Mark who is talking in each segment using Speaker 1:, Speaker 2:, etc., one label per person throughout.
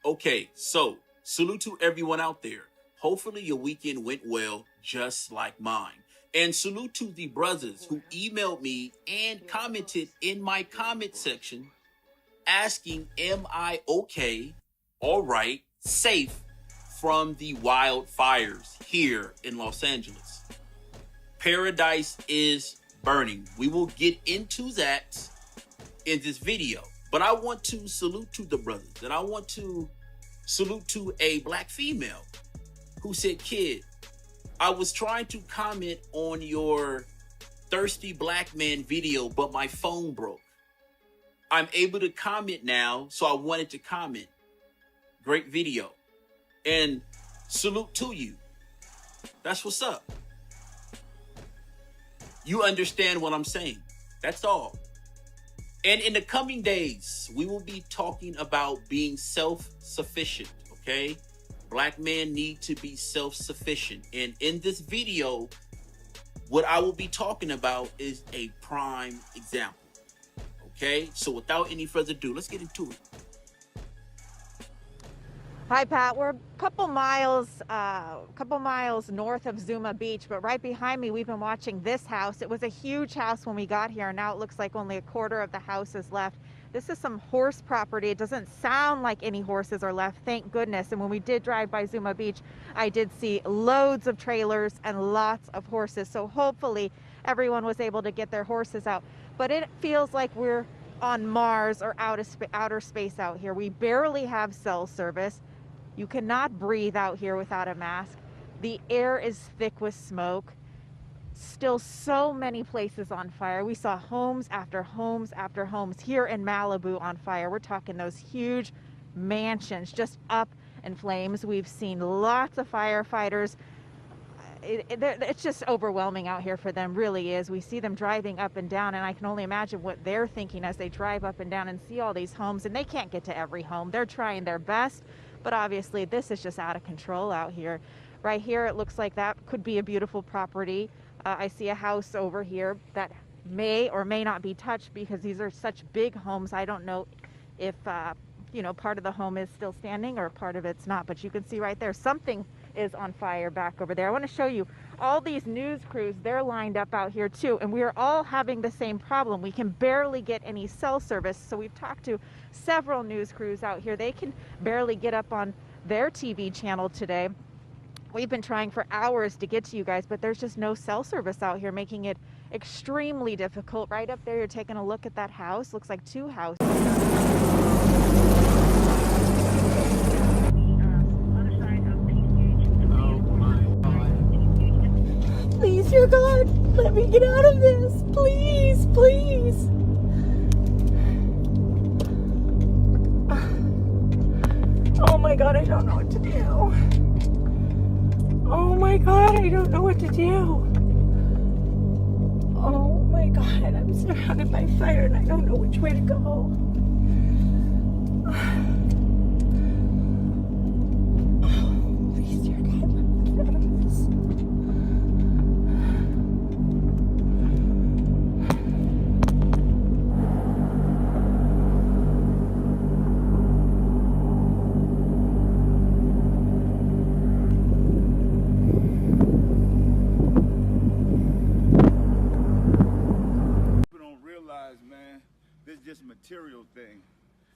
Speaker 1: Okay, so salute to everyone out there. Hopefully your weekend went well, just like mine. And salute to the brothers who emailed me and commented in my comment section asking, am I okay, all right, safe from the wildfires here in Los Angeles? Paradise is burning. We will get into that in this video. But I want to salute to the brothers, and I want to salute to a black female who said, kid, I was trying to comment on your thirsty black man video, but my phone broke. I'm able to comment now, so I wanted to comment. Great video. And salute to you. That's what's up. You understand what I'm saying. That's all. And in the coming days, we will be talking about being self-sufficient, okay? Black men need to be self-sufficient. And in this video, what I will be talking about is a prime example, okay? So without any further ado, let's get into it.
Speaker 2: Hi, Pat. We're a couple miles north of Zuma Beach, but right behind me, we've been watching this house. It was a huge house when we got here. Now it looks like only a quarter of the house is left. This is some horse property. It doesn't sound like any horses are left, thank goodness. And when we did drive by Zuma Beach, I did see loads of trailers and lots of horses. So hopefully everyone was able to get their horses out. But it feels like we're on Mars or outer space out here. We barely have cell service. You cannot breathe out here without a mask. The air is thick with smoke. Still so many places on fire. We saw homes after homes after homes here in Malibu on fire. We're talking those huge mansions just up in flames. We've seen lots of firefighters. It's just overwhelming out here for them, really is. We see them driving up and down, and I can only imagine what they're thinking as they drive up and down and see all these homes, and they can't get to every home. They're trying their best, but obviously this is just out of control out here. Right here, it looks like that could be a beautiful property. I see a house over here that may or may not be touched because these are such big homes. I don't know if, part of the home is still standing or part of it's not, but you can see right there, something is on fire back over there. I want to show you all these news crews. They're lined up out here too, and we are all having the same problem. We can barely get any cell service. So we've talked to several news crews out here. They can barely get up on their TV channel today. We've been trying for hours to get to you guys, but there's just no cell service out here, making it extremely difficult. Right up there, you're taking a look at that house. Looks like two houses. Please, dear God, let me get out of this. Please, please. Oh my God, I don't know what to do. Oh my God, I don't know what to do. Oh my God, I'm surrounded by fire and I don't know which way to go. Oh, please, dear God, let me get out of this.
Speaker 3: Just material thing.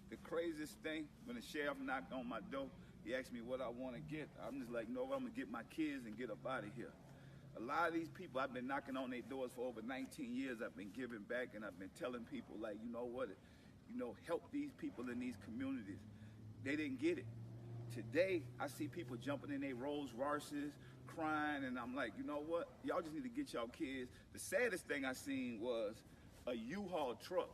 Speaker 3: The craziest thing, when the sheriff knocked on my door, he asked me what I want to get. I'm just like, no, I'm gonna get my kids and get up out of here. A lot of these people, I've been knocking on their doors for over 19 years. I've been giving back, and I've been telling people, like, you know what, help these people in these communities. They didn't get it. Today, I see people jumping in their Rolls Royces, crying, and I'm like, you know what, y'all just need to get y'all kids. The saddest thing I seen was a U-Haul truck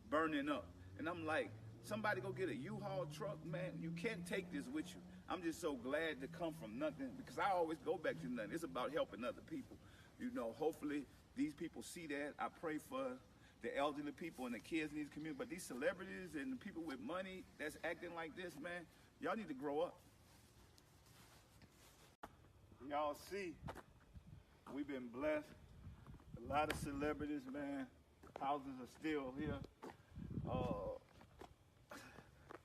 Speaker 3: burning up. And I'm like, somebody go get a U-Haul truck, man. You can't take this with you. I'm just so glad to come from nothing, because I always go back to nothing. It's about helping other people. Hopefully these people see that. I pray for the elderly people and the kids in these communities. But these celebrities and the people with money that's acting like this, man, y'all need to grow up. Y'all see, we've been blessed. A lot of celebrities, man. Houses are still here.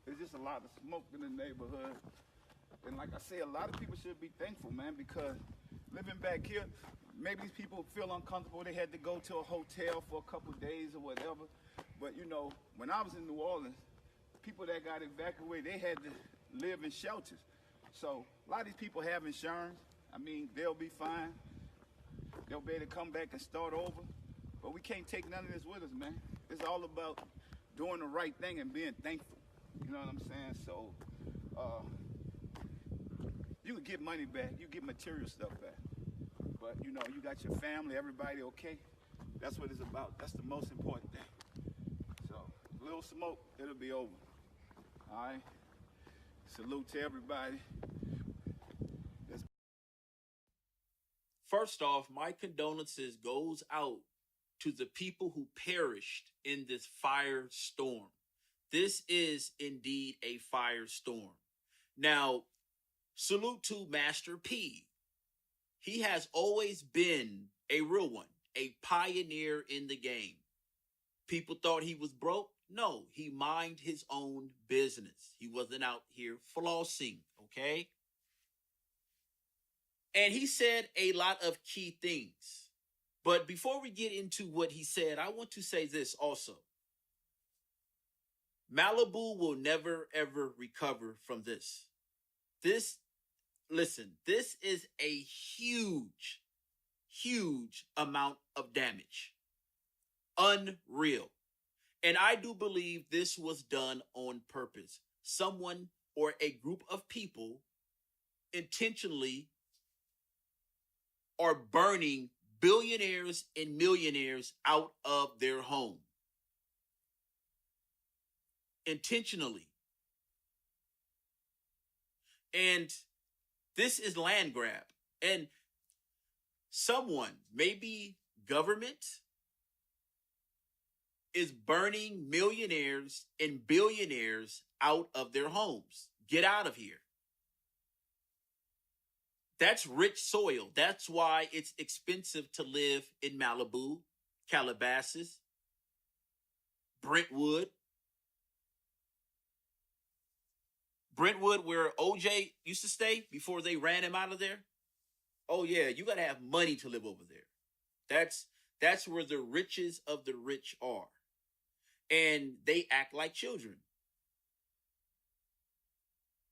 Speaker 3: There's just a lot of smoke in the neighborhood. And like I say, a lot of people should be thankful, man, because living back here, maybe these people feel uncomfortable. They had to go to a hotel for a couple days or whatever. But, you know, when I was in New Orleans, people that got evacuated, they had to live in shelters. So a lot of these people have insurance. I mean, they'll be fine. They'll be able to come back and start over. But we can't take none of this with us, man. It's all about doing the right thing and being thankful. You know what I'm saying? So you can get money back. You get material stuff back. But, you know, you got your family, everybody okay. That's what it's about. That's the most important thing. So, a little smoke, it'll be over. All right? Salute to everybody.
Speaker 1: First off, my condolences goes out to the people who perished in this firestorm. This is indeed a firestorm. Now, salute to Master P. He has always been a real one, a pioneer in the game. People thought he was broke. No, he minded his own business. He wasn't out here flossing, okay? And he said a lot of key things. But before we get into what he said, I want to say this also. Malibu will never, ever recover from this. This is a huge, huge amount of damage. Unreal. And I do believe this was done on purpose. Someone or a group of people intentionally are burning billionaires and millionaires out of their home. Intentionally. And this is land grab. And someone, maybe government, is burning millionaires and billionaires out of their homes. Get out of here. That's rich soil. That's why it's expensive to live in Malibu, Calabasas, Brentwood. Brentwood, where OJ used to stay before they ran him out of there. Oh yeah, you gotta have money to live over there. That's where the riches of the rich are. And they act like children.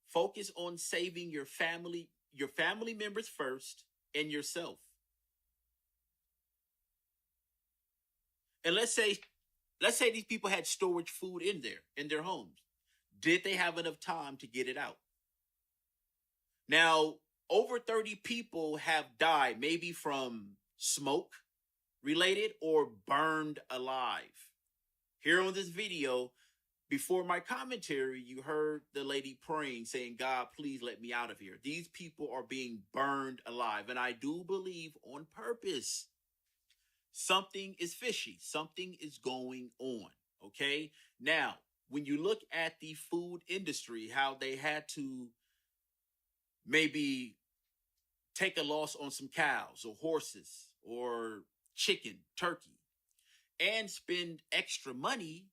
Speaker 1: Focus on saving your family members first and yourself. And let's say these people had storage food in their homes. Did they have enough time to get it out? Now, over 30 people have died, maybe from smoke related or burned alive. Here on this video, before my commentary, you heard the lady praying, saying, God, please let me out of here. These people are being burned alive. And I do believe on purpose, something is fishy. Something is going on. Okay? Now, when you look at the food industry, how they had to maybe take a loss on some cows or horses or chicken, turkey, and spend extra money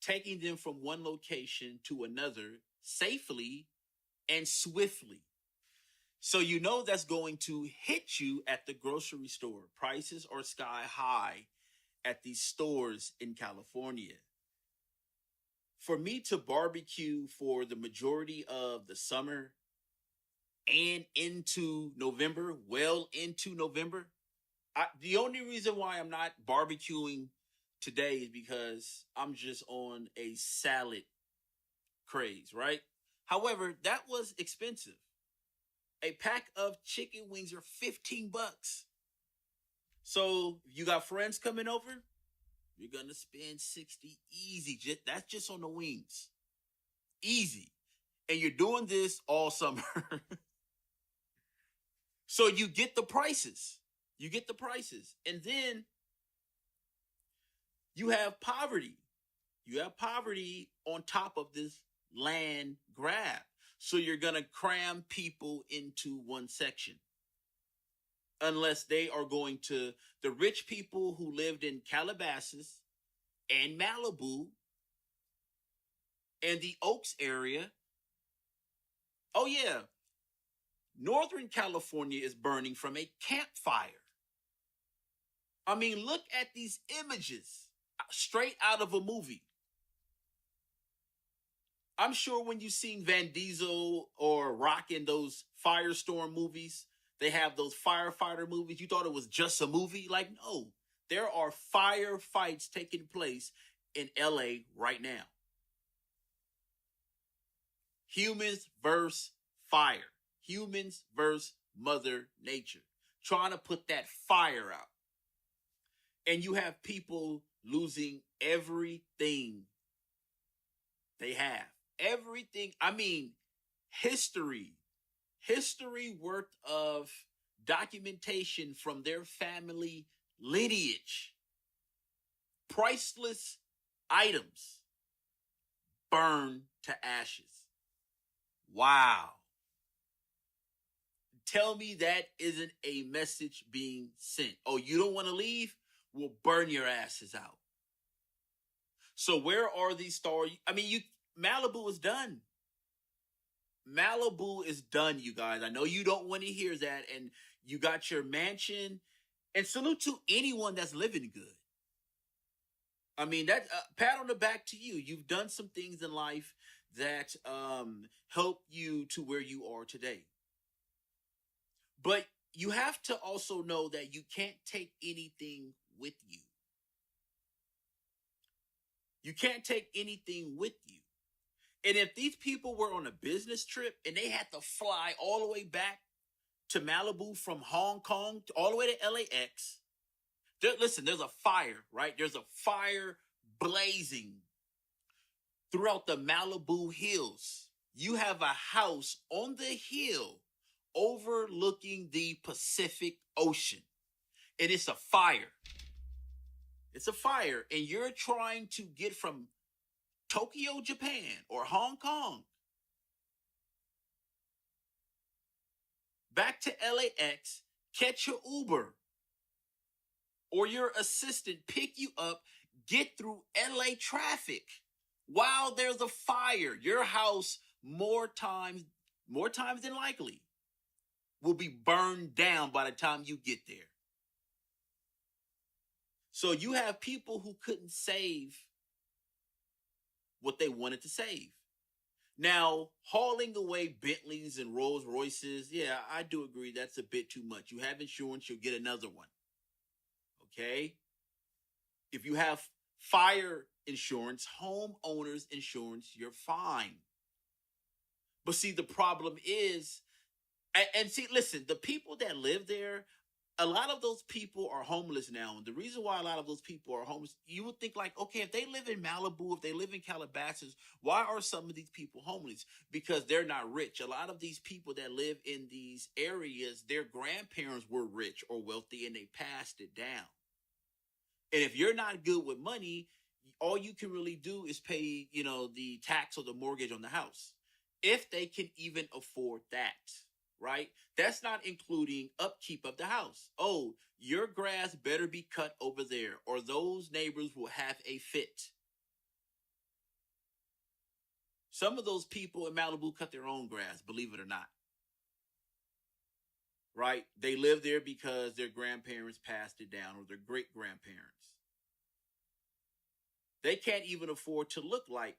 Speaker 1: taking them from one location to another safely and swiftly. So you know that's going to hit you at the grocery store. Prices are sky high at these stores in California. For me to barbecue for the majority of the summer and into November, well into November, the only reason why I'm not barbecuing today is because I'm just on a salad craze, right? However, that was expensive. A pack of chicken wings are $15. So you got friends coming over, you're going to spend $60 easy. That's just on the wings. Easy. And you're doing this all summer. So you get the prices. You get the prices. And then you have poverty. You have poverty on top of this land grab. So you're going to cram people into one section. Unless they are going to, the rich people who lived in Calabasas and Malibu, and the Oaks area. Oh, yeah. Northern California is burning from a campfire. I mean, look at these images straight out of a movie. I'm sure when you've seen Van Diesel or Rock in those Firestorm movies, they have those firefighter movies. You thought it was just a movie? Like, no, there are firefights taking place in LA right now. Humans versus fire. Humans versus Mother Nature. Trying to put that fire out. And you have people losing everything they have. Everything. I mean, history worth of documentation from their family lineage. Priceless items burned to ashes. Wow. Tell me that isn't a message being sent. Oh, you don't want to leave? We'll burn your asses out. So where are these stars? I mean, Malibu is done. Malibu is done, you guys. I know you don't want to hear that, and you got your mansion. And salute to anyone that's living good. I mean, that pat on the back to you. You've done some things in life that help you to where you are today. But you have to also know that you can't take anything with you. You can't take anything with you. And if these people were on a business trip and they had to fly all the way back to Malibu from Hong Kong all the way to LAX, listen, there's a fire, right? There's a fire blazing throughout the Malibu hills. You have a house on the hill overlooking the Pacific Ocean. And it's a fire. It's a fire. And you're trying to get from Tokyo, Japan, or Hong Kong back to LAX, catch your Uber or your assistant pick you up, get through LA traffic while there's a fire. Your house more times than likely will be burned down by the time you get there. So you have people who couldn't save what they wanted to save. Now, hauling away Bentleys and Rolls Royces, yeah, I do agree that's a bit too much. You have insurance, you'll get another one. Okay? If you have fire insurance, homeowners insurance, you're fine. But see, the problem is, and see, listen, the people that live there, a lot of those people are homeless now. And the reason why a lot of those people are homeless, you would think like, okay, if they live in Malibu, if they live in Calabasas, why are some of these people homeless? Because they're not rich. A lot of these people that live in these areas, their grandparents were rich or wealthy and they passed it down. And if you're not good with money, all you can really do is pay, the tax or the mortgage on the house. If they can even afford that. Right? That's not including upkeep of the house. Oh, your grass better be cut over there or those neighbors will have a fit. Some of those people in Malibu cut their own grass, believe it or not. Right? They live there because their grandparents passed it down or their great-grandparents. They can't even afford to look like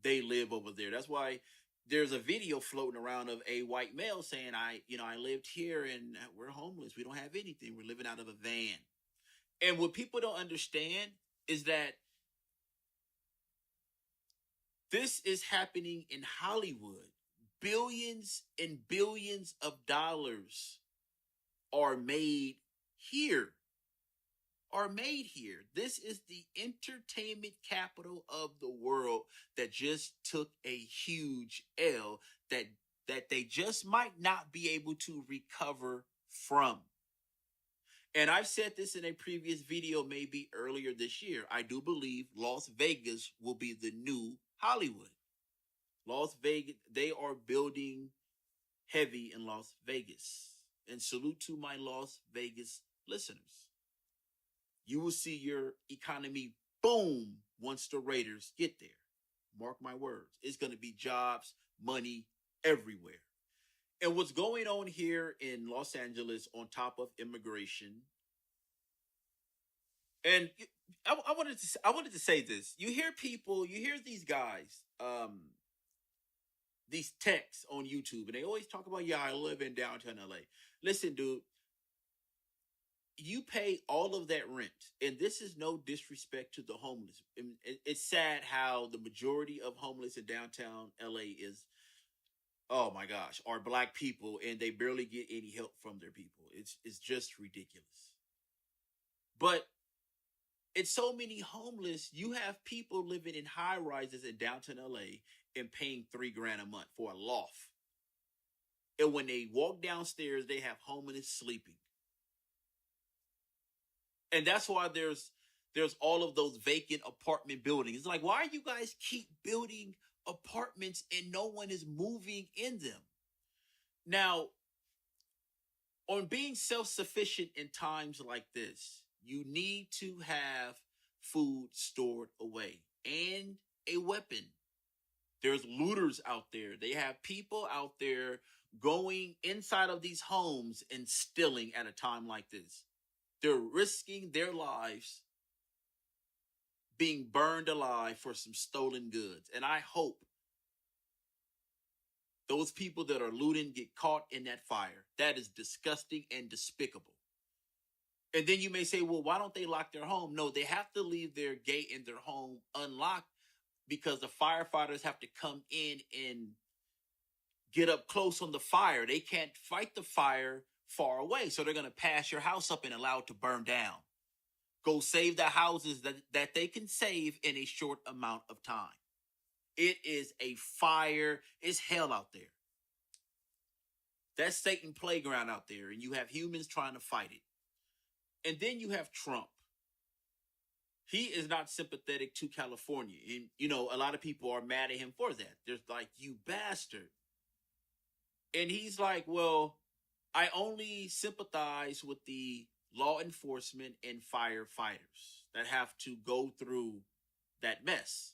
Speaker 1: they live over there. That's why there's a video floating around of a white male saying, I lived here and we're homeless. We don't have anything. We're living out of a van. And what people don't understand is that this is happening in Hollywood. Billions and billions of dollars are made here. This is the entertainment capital of the world that just took a huge L that they just might not be able to recover from. And I've said this in a previous video, maybe earlier this year. I do believe Las Vegas will be the new Hollywood. Las Vegas, they are building heavy in Las Vegas. And salute to my Las Vegas listeners. You will see your economy boom once the Raiders get there. Mark my words. It's going to be jobs, money everywhere. And what's going on here in Los Angeles on top of immigration, and I wanted to say this. You hear people, you hear these guys, these techs on YouTube, and they always talk about, yeah, I live in downtown LA. Listen, dude, you pay all of that rent, and this is no disrespect to the homeless. It's sad how the majority of homeless in downtown LA is, oh my gosh, are black people, and they barely get any help from their people. It's just ridiculous. But it's so many homeless. You have people living in high rises in downtown LA and paying $3 grand a month for a loft. And when they walk downstairs, they have homeless sleeping. And that's why there's all of those vacant apartment buildings. It's like, why are you guys keep building apartments and no one is moving in them? Now, on being self-sufficient in times like this, you need to have food stored away and a weapon. There's looters out there. They have people out there going inside of these homes and stealing at a time like this. They're risking their lives being burned alive for some stolen goods. And I hope those people that are looting get caught in that fire. That is disgusting and despicable. And then you may say, well, why don't they lock their home? No, they have to leave their gate in their home unlocked because the firefighters have to come in and get up close on the fire. They can't fight the fire far away. So they're going to pass your house up and allow it to burn down. Go save the houses that they can save in a short amount of time. It is a fire. It's hell out there. That's Satan playground out there. And you have humans trying to fight it. And then you have Trump. He is not sympathetic to California. And, a lot of people are mad at him for that. They're like, you bastard. And he's like, well, I only sympathize with the law enforcement and firefighters that have to go through that mess.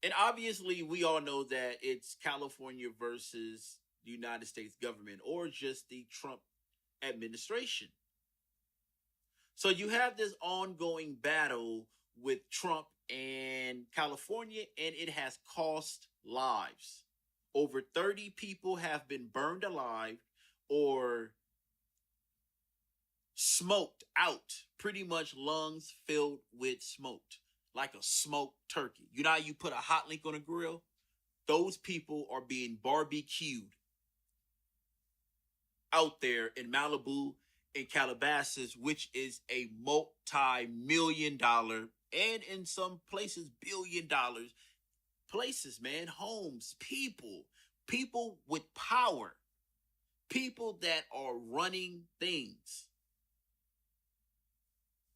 Speaker 1: And obviously, we all know that it's California versus the United States government or just the Trump administration. So you have this ongoing battle with Trump and California, and it has cost lives. Over 30 people have been burned alive or smoked out, pretty much lungs filled with smoke, like a smoked turkey. You know how you put a hot link on a grill? Those people are being barbecued out there in Malibu and Calabasas, which is a multi-million-dollar and in some places $1 billion places, man, homes, people with power, people that are running things.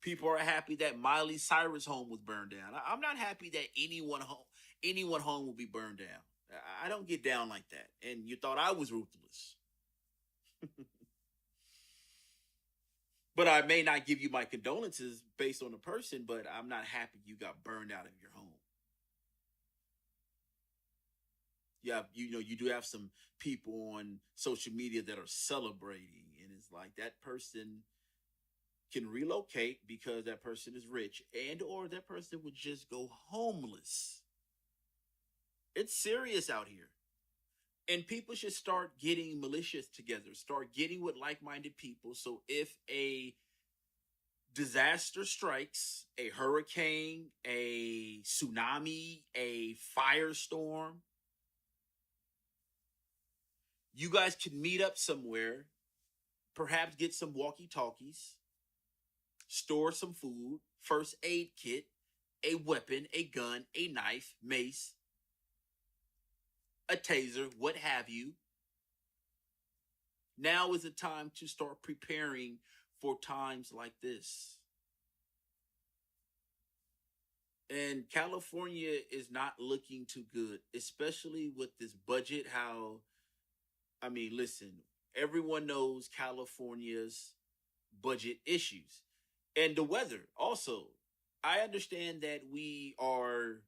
Speaker 1: People are happy that Miley Cyrus' home was burned down. I'm not happy that anyone home will be burned down. I don't get down like that. And you thought I was ruthless. But I may not give you my condolences based on the person, but I'm not happy you got burned out of your home. You do have some people on social media that are celebrating, and it's like that person can relocate because that person is rich, and or that person would just go homeless. It's serious out here. And people should start getting militias together, start getting with like-minded people. So if a disaster strikes, a hurricane, a tsunami, a firestorm, you guys can meet up somewhere, perhaps get some walkie-talkies, store some food, first aid kit, a weapon, a gun, a knife, mace, a taser, what have you. Now is the time to start preparing for times like this. And California is not looking too good, especially with this budget. Listen, everyone knows California's budget issues. And the weather also. I understand that we are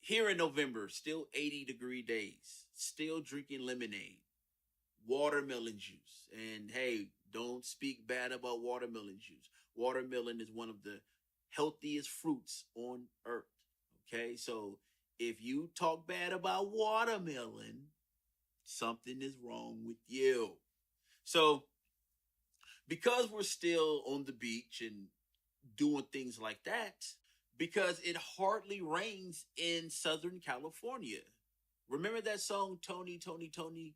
Speaker 1: here in November, still 80-degree days, still drinking lemonade, watermelon juice. And hey, don't speak bad about watermelon juice. Watermelon is one of the healthiest fruits on earth. Okay, so if you talk bad about watermelon, something is wrong with you. So, because we're still on the beach and doing things like that, because it hardly rains in Southern California. Remember that song Tony, Tony, Tony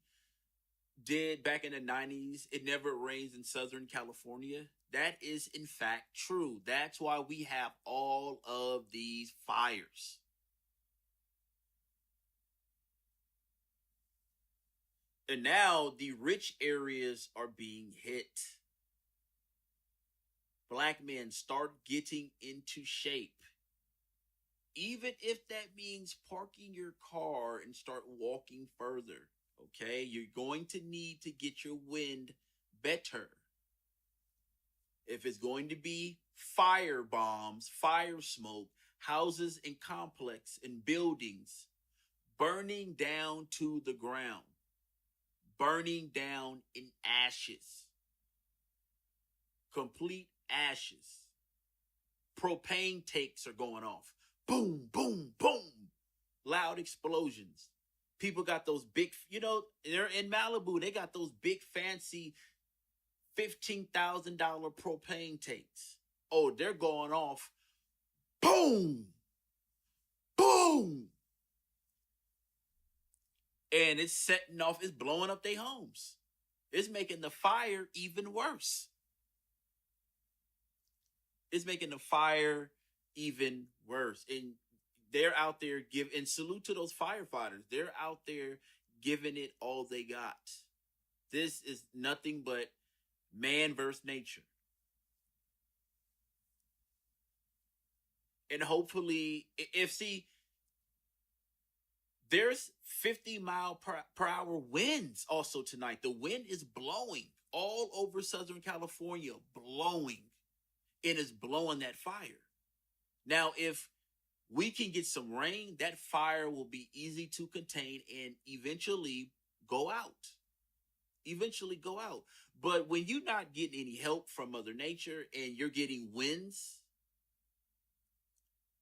Speaker 1: did back in the 90s? It never rains in Southern California. That is, in fact, true. That's why we have all of these fires. And now the rich areas are being hit. Black men, start getting into shape. Even if that means parking your car and start walking further. Okay, you're going to need to get your wind better. If it's going to be fire bombs, fire smoke, houses and complex and buildings burning down to the ground, burning down in ashes, complete ashes. Propane tanks are going off. Boom, boom, boom. Loud explosions. People got those big, they're in Malibu. They got those big fancy $15,000 propane tanks. Oh, they're going off. Boom, boom. And it's setting off, it's blowing up their homes. It's making the fire even worse. It's making the fire even worse. And they're out there and salute to those firefighters. They're out there giving it all they got. This is nothing but man versus nature. And hopefully, there's 50-mile-per-hour winds also tonight. The wind is blowing all over Southern California, blowing. It is blowing that fire. Now, if we can get some rain, that fire will be easy to contain and eventually go out. But when you're not getting any help from Mother Nature and you're getting winds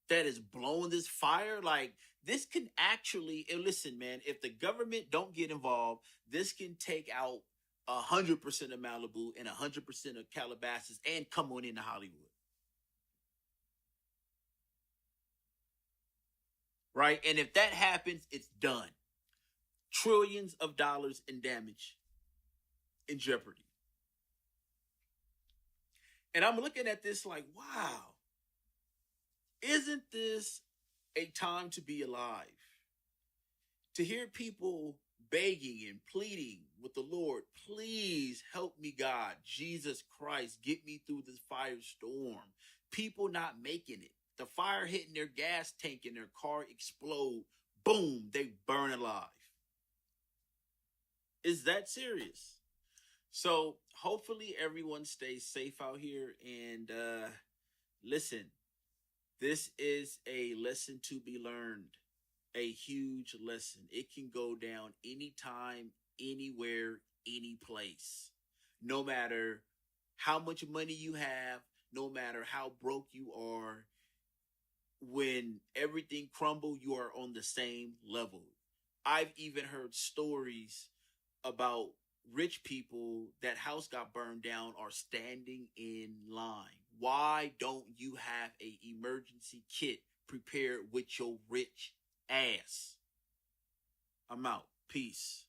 Speaker 1: that is blowing this fire, like this can actually, and listen, man, if the government don't get involved, this can take out 100% of Malibu and 100% of Calabasas and come on into Hollywood. Right? And if that happens, it's done. Trillions of dollars in damage, in jeopardy. And I'm looking at this like, wow, isn't this a time to be alive? To hear people begging and pleading with the Lord, please help me, God, Jesus Christ, get me through this firestorm. People not making it. The fire hitting their gas tank and their car explode. Boom, they burn alive. Is that serious? So hopefully everyone stays safe out here. And listen, this is a lesson to be learned. A huge lesson. It can go down anytime, anywhere, any place. No matter how much money you have, no matter how broke you are, when everything crumbles, you are on the same level. I've even heard stories about rich people that house got burned down are standing in line. Why don't you have an emergency kit prepared with your rich ass? I'm out. Peace.